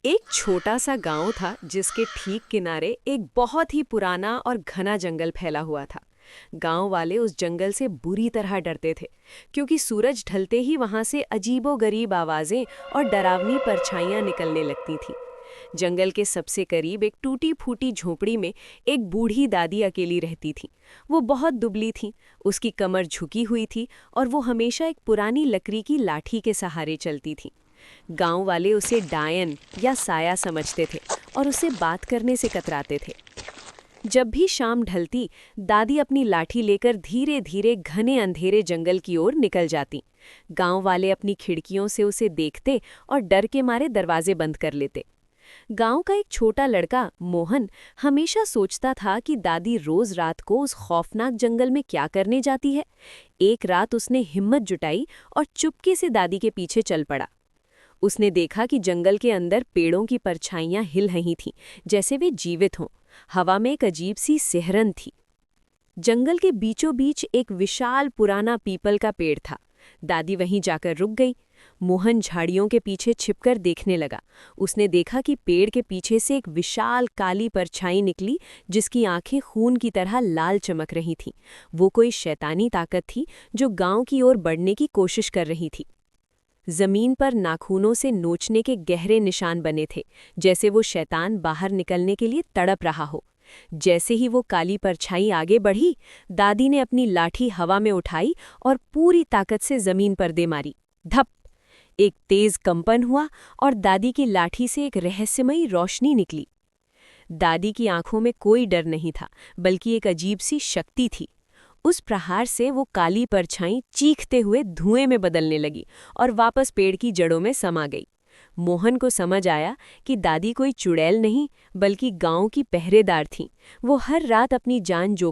एक छोटा सा गांव था जिसके ठीक किनारे एक बहुत ही पुराना और घना जंगल फैला हुआ था। गांव वाले उस जंगल से बुरी तरह डरते थे, क्योंकि सूरज ढलते ही वहां से अजीबोगरीब आवाजें और डरावनी परछाइयां निकलने लगती थीं। जंगल के सबसे करीब एक टूटी फूटी झोपड़ी में एक बूढ़ी दादी अकेली रहती थी। वो बहुत दुबली थी, उसकी कमर झुकी हुई थी और वो हमेशा एक पुरानी लकड़ी की लाठी के सहारे चलती थी। गांव वाले उसे डायन या साया समझते थे और उससे बात करने से कतराते थे। जब भी शाम ढलती, दादी अपनी लाठी लेकर धीरे धीरे घने अंधेरे जंगल की ओर निकल जाती। गांव वाले अपनी खिड़कियों से उसे देखते और डर के मारे दरवाजे बंद कर लेते। गांव का एक छोटा लड़का मोहन हमेशा सोचता था कि दादी रोज रात को उस खौफनाक जंगल में क्या करने जाती है। एक रात उसने हिम्मत जुटाई और चुपके से दादी के पीछे चल पड़ा। उसने देखा कि जंगल के अंदर पेड़ों की परछाइयां हिल रही थीं, जैसे वे जीवित हों। हवा में एक अजीब सी सिहरन थी। जंगल के बीचों बीच एक विशाल पुराना पीपल का पेड़ था। दादी वहीं जाकर रुक गई। मोहन झाड़ियों के पीछे छिपकर देखने लगा। उसने देखा कि पेड़ के पीछे से एक विशाल काली परछाई निकली, जिसकी आंखें खून की तरह लाल चमक रही थीं। वो कोई शैतानी ताकत थी जो गांव की ओर बढ़ने की कोशिश कर रही थी। जमीन पर नाखूनों से नोचने के गहरे निशान बने थे, जैसे वो शैतान बाहर निकलने के लिए तड़प रहा हो। जैसे ही वो काली परछाई आगे बढ़ी, दादी ने अपनी लाठी हवा में उठाई और पूरी ताकत से जमीन पर दे मारी। धप! एक तेज कंपन हुआ और दादी की लाठी से एक रहस्यमयी रोशनी निकली। दादी की आंखों में कोई डर नहीं था, बल्कि एक अजीब सी शक्ति थी। उस प्रहार से वो काली परछाई चीखते हुए धुएं में बदलने लगी और वापस पेड़ की जड़ों में समा गई। मोहन को समझ आया कि दादी कोई चुड़ैल नहीं, बल्कि गांव की पहरेदार थीं। वो हर रात अपनी जान जोखिम